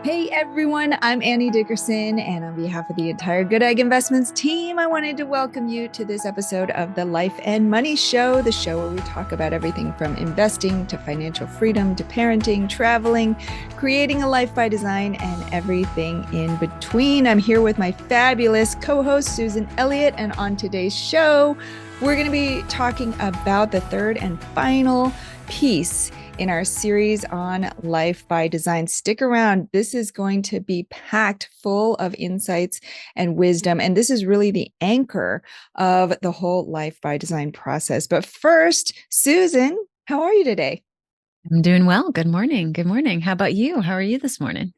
Hey everyone, I'm Annie Dickerson, and on behalf of the entire Goodegg Investments team, I wanted to welcome you to this episode of the Life and Money Show, the show where we talk about everything from investing to financial freedom to parenting, traveling, creating a life by design, and everything in between. I'm here with my fabulous co-host, Susan Elliott, and on today's show, we're going to be talking about the third and final piece in our series on Life by Design. Stick around. This is going to be packed full of insights and wisdom. And this is really the anchor of the whole Life by Design process. But first, Susan, how are you today? I'm doing well. Good morning. Good morning. How about you? How are you this morning?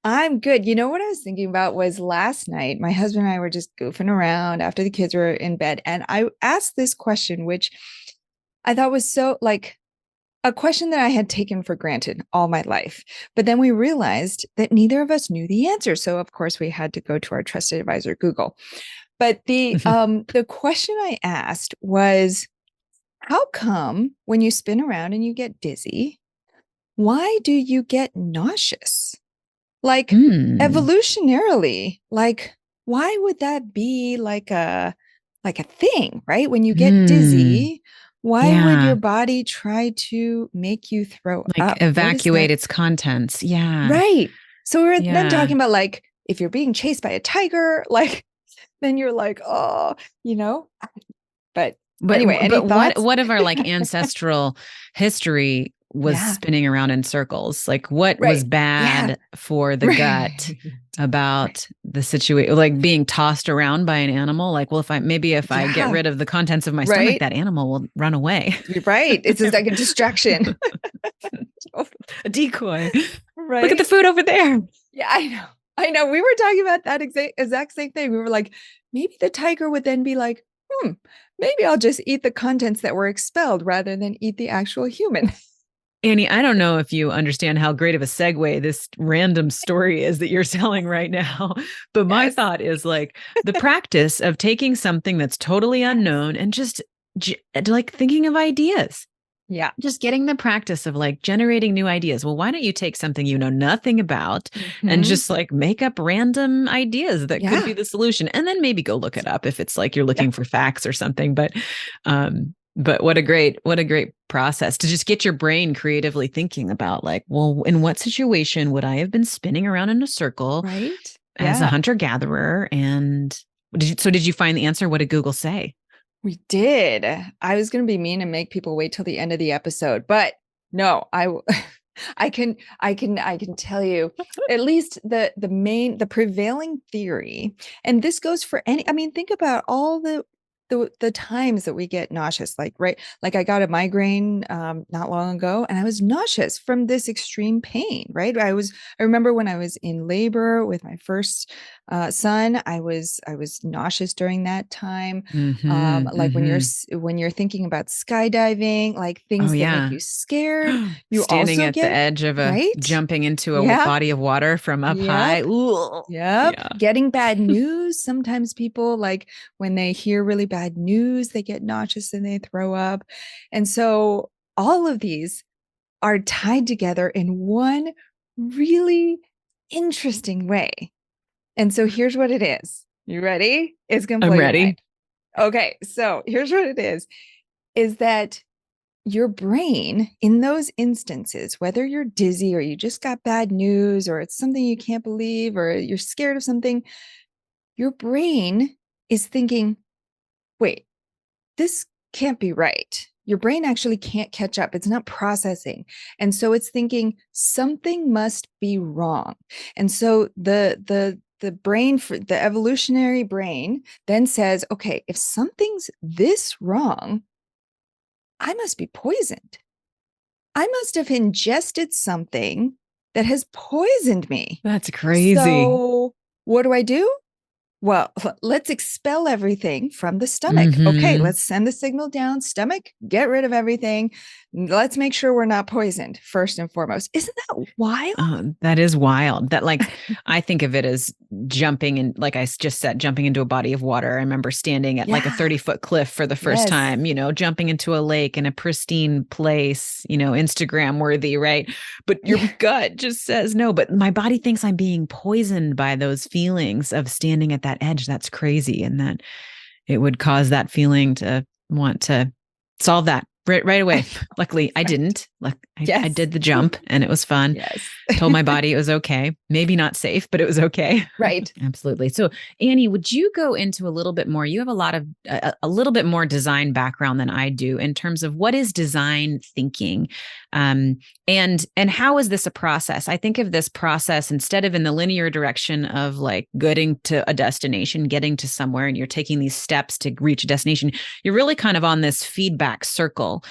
I'm good. You know what I was thinking about was last night, my husband and I were just goofing around after the kids were in bed. And I asked this question, which I thought was so a question that I had taken for granted all my life. But then we realized that neither of us knew the answer. So of course we had to go to our trusted advisor, Google. But the question I asked was, how come when you spin around and you get dizzy, why do you get nauseous? Like evolutionarily, like why would that be like a thing, right? When you get dizzy, why would your Yeah. body try to make you throw Like up? What is evacuate that? its contents. Yeah. Right. So we're then Yeah. talking about like if you're being chased by a tiger, like then you're like, oh, you know. But But anyway, any but what thoughts? what of our like ancestral history was Yeah. spinning around in circles? Like what was Right. Yeah. bad for the gut Right. Right. about the situation, like being tossed around by an animal? Like, well, if I get Yeah. rid of the contents of my stomach, right. that animal will run away. You're right. It's just like a distraction. A decoy. Look at the Right. food over there. Yeah, I know. I know. We were talking about that exact same thing. We were like, maybe the tiger would then be like, maybe I'll just eat the contents that were expelled rather than eat the actual human. Annie, I don't know if you understand how great of a segue this random story is that you're telling right now, but my Yes. thought is like the practice of taking something that's totally unknown and just like thinking of ideas, Yeah. just getting the practice of like generating new ideas. Well, why don't you take something you know nothing about and Mm-hmm. just like make up random ideas that could be Yeah. the solution, and then maybe go look it up if it's like you're Yeah. looking for facts or something. But what a great process to just get your brain creatively thinking about like, well, in what situation would I have been spinning around in a circle Right. as a Yeah. hunter gatherer? And did you find the answer? What did Google say? We did. I was going to be mean and make people wait till the end of the episode, but no, I can tell you at least the prevailing theory, and this goes for any, I mean, think about all the times that we get nauseous, like, right, like I got a migraine not long ago and I was nauseous from this extreme pain, right? I remember when I was in labor with my first son, I was nauseous during that time. Mm-hmm, Like mm-hmm. when you're thinking about skydiving, like Oh things that make yeah. you scared, you Standing also at the get, edge of a right? jumping into a Yeah. body of water from up high. Yep. Ooh. Yep. Yeah. Getting bad news. Sometimes people, like when they hear really bad news, they get nauseous and they throw up. And so all of these are tied together in one really interesting way. And so here's what it is. You ready? It's going to blow I'm your mind. ready. Okay. So here's what it is that your brain in those instances, whether you're dizzy or you just got bad news or it's something you can't believe or you're scared of something, your brain is thinking, wait, this can't be right. Your brain actually can't catch up. It's not processing. And so it's thinking something must be wrong. And so the brain, for the evolutionary brain, then says, okay, if something's this wrong, I must be poisoned. I must have ingested something that has poisoned me. That's crazy. So what do? Well, let's expel everything from the stomach. Okay, Mm-hmm. let's send the signal down. Stomach, get rid of everything. Let's make sure we're not poisoned, first and foremost. Isn't that wild? That is wild. That like I think of it as jumping in, like just said, jumping into a body of water. I remember standing at like a Yeah. 30-foot cliff for the first Yes. time, jumping into a lake in a pristine place, Instagram worthy, right? But your Yeah. gut just says no. But my body thinks I'm being poisoned by those feelings of standing at that edge. That's crazy. And that it would cause that feeling to want to solve that right away. Luckily, I Right. didn't. Like I Yes. did the jump and it was fun. Yes. Told my body it was okay. Maybe not safe, but it was okay. Right. Absolutely. So, Annie, would you go into a little bit more? You have a lot of a little bit more design background than I do in terms of what is design thinking, um, and how is this a process? I think of this process instead of in the linear direction of like getting to a destination, getting to somewhere, and you're taking these steps to reach a destination. You're really kind of on this feedback circle.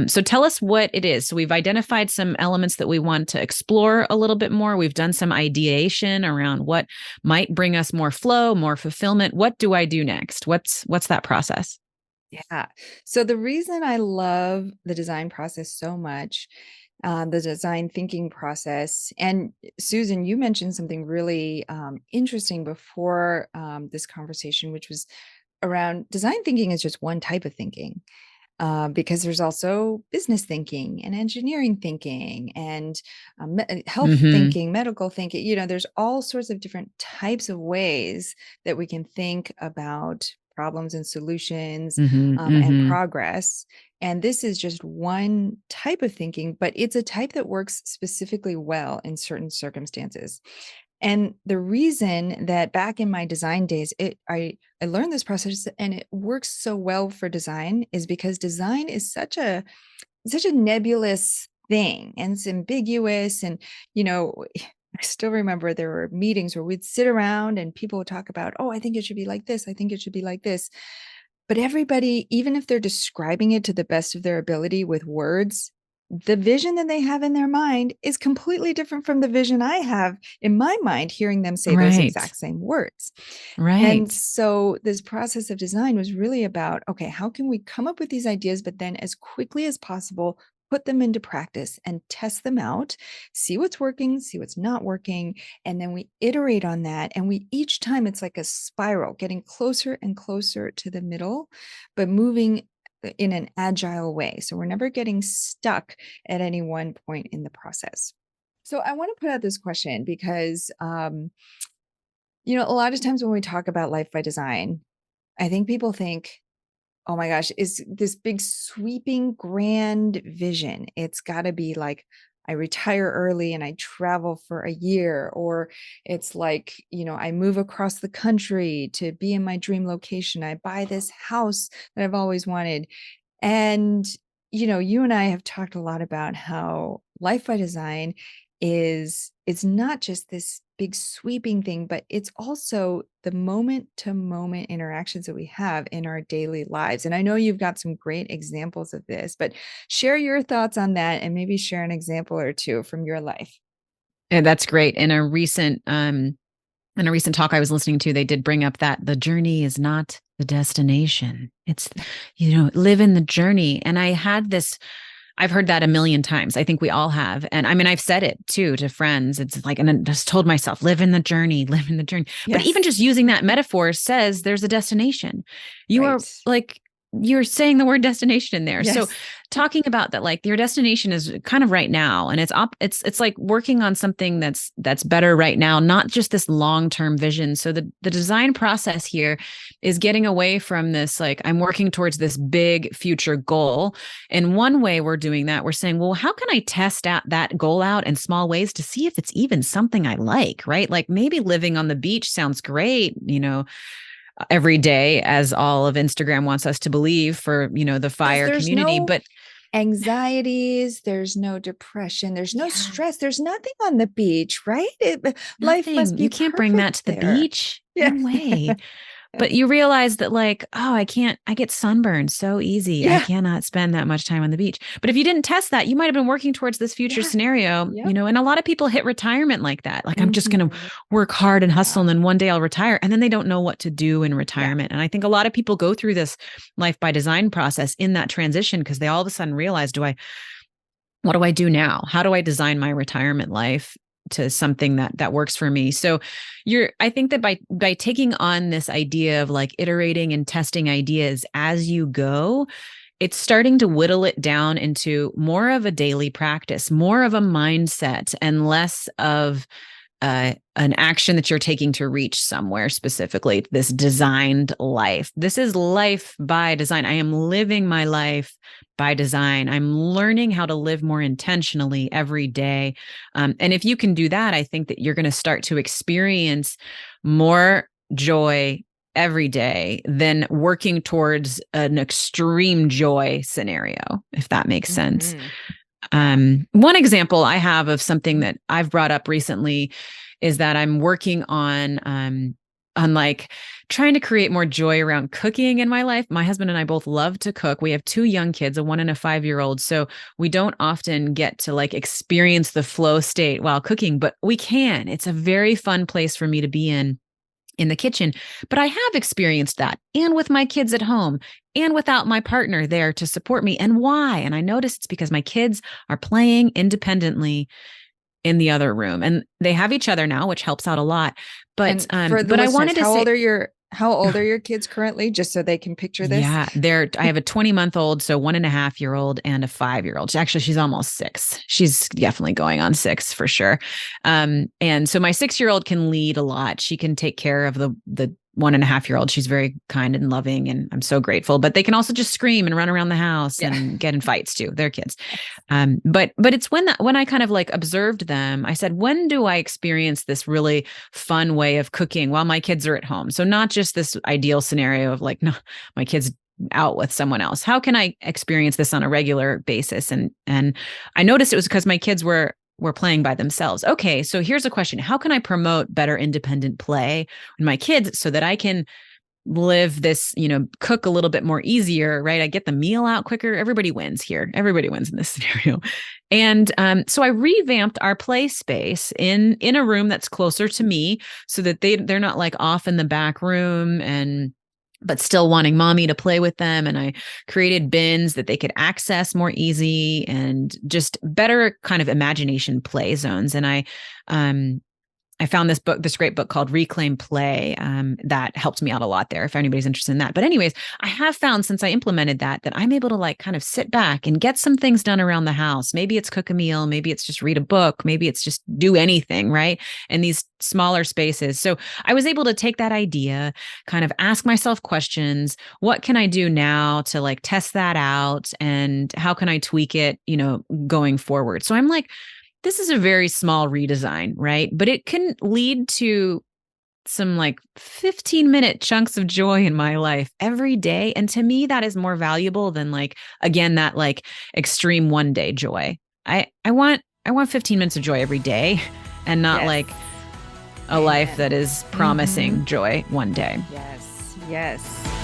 So, tell us what it is. So, we've identified some elements that we want to explore a little bit more. We've done some ideation around what might bring us more flow, more fulfillment. What do I do next? What's that process? Yeah. So the reason I love the design process so much, the design thinking process, and Susan, you mentioned something really interesting before this conversation, which was around design thinking is just one type of thinking. Because there's also business thinking and engineering thinking and health Mm-hmm. thinking, medical thinking. There's all sorts of different types of ways that we can think about problems and solutions Mm-hmm. and Mm-hmm. progress. And this is just one type of thinking, but it's a type that works specifically well in certain circumstances. And the reason that back in my design days, I learned this process and it works so well for design is because design is such a nebulous thing and it's ambiguous. And, you know, I still remember there were meetings where we'd sit around and people would talk about, oh, I think it should be like this. I think it should be like this. But everybody, even if they're describing it to the best of their ability with words, the vision that they have in their mind is completely different from the vision I have in my mind, hearing them say those Right. exact same words. And Right. so this process of design was really about, okay, how can we come up with these ideas, but then as quickly as possible, put them into practice and test them out, see what's working, see what's not working. And then we iterate on that. And we each time it's like a spiral, getting closer and closer to the middle, but moving in an agile way. So we're never getting stuck at any one point in the process. So I want to put out this question because a lot of times when we talk about life by design, I think people think, oh my gosh, is this big sweeping grand vision. It's got to be like I retire early and I travel for a year, or it's like, I move across the country to be in my dream location. I buy this house that I've always wanted. And, you and I have talked a lot about how life by design it's not just this big sweeping thing, but it's also the moment to moment interactions that we have in our daily lives. And I know you've got some great examples of this, but share your thoughts on that and maybe share an example or two from your life. And that's great. In a recent talk I was listening to, they did bring up that the journey is not the destination. It's, live in the journey. And I've heard that a million times. I think we all have. And I mean, I've said it too to friends. It's like, and I just told myself, live in the journey, live in the journey. But even Yes. just using that metaphor says there's a destination. You are Right. like, you're saying the word destination in there. So Yes. talking about that, like your destination is kind of right now. And it's like working on something that's better right now, not just this long-term vision. So the design process here is getting away from this, like I'm working towards this big future goal. And one way we're doing that, we're saying, well, how can I test out that goal out in small ways to see if it's even something I like, right? Like maybe living on the beach sounds great, every day, as all of Instagram wants us to believe for, the Yes, fire there's community. no But anxieties, there's no depression, there's no yeah, stress, there's nothing on the beach, right? Life must nothing. be You can't bring that perfect to the there. beach. Yeah. No way. But you realize that like, oh, I get sunburned so easy. Yeah. I cannot spend that much time on the beach. But if you didn't test that, you might have been working towards this future scenario, Yep. and a lot of people hit retirement like that. Like, I'm just going to Mhm. work hard and hustle, and then one day I'll retire. And then they don't know what to do in Yeah. retirement. And I think a lot of people go through this life by design process in that transition because they all of a sudden realize, what do I do now? How do I design my retirement life to something that works for me? So I think that by taking on this idea of like iterating and testing ideas as you go, it's starting to whittle it down into more of a daily practice, more of a mindset, and less of an action that you're taking to reach somewhere specifically, this designed life. This is life by design. I am living my life by design. I'm learning how to live more intentionally every day. And if you can do that, I think that you're going to start to experience more joy every day than working towards an extreme joy scenario, if that makes sense. One example I have of something that I've brought up recently is that I'm working on like trying to create more joy around cooking in my life. My husband and I both love to cook. We have 2 young kids, a 1 and a 5-year-old. So we don't often get to like experience the flow state while cooking, but we can. It's a very fun place for me to be in the kitchen. But I have experienced that, and with my kids at home, and without my partner there to support me. And why? And I noticed it's because my kids are playing independently in the other room, and they have each other now, which helps out a lot. But for the I wanted to say, how old are your kids currently, just so they can picture this? Yeah, I have a 20-month-old, so 1.5-year-old, and a 5-year-old. Actually, she's almost 6. She's definitely going on 6 for sure. And so my 6-year-old can lead a lot. She can take care of the 1.5-year-old. She's very kind and loving, and I'm so grateful. But they can also just scream and run around the house and get in fights too. They're kids. But it's when I kind of like observed them, I said, when do I experience this really fun way of cooking while my kids are at home? So not just this ideal scenario of like, no, my kids out with someone else. How can I experience this on a regular basis? And I noticed it was because my kids were playing by themselves. Okay, so here's a question. How can I promote better independent play with my kids so that I can live this, cook a little bit more easier, right? I get the meal out quicker. Everybody wins here. Everybody wins in this scenario. And so I revamped our play space in a room that's closer to me so that they're not like off in the back room but still wanting mommy to play with them. And I created bins that they could access more easy and just better kind of imagination play zones. And I found this great book called Reclaim Play that helped me out a lot there if anybody's interested in that. But anyways, I have found since I implemented that I'm able to like kind of sit back and get some things done around the house. Maybe it's cook a meal, maybe it's just read a book, maybe it's just do anything, right? In these smaller spaces. So I was able to take that idea, kind of ask myself questions. What can I do now to like test that out? And how can I tweak it, going forward? So I'm like, this is a very small redesign, right? But it can lead to some like 15-minute chunks of joy in my life every day. And to me, that is more valuable than like, again, that like extreme one-day joy. I want 15 minutes of joy every day and not like a life that is promising joy one day. Yes.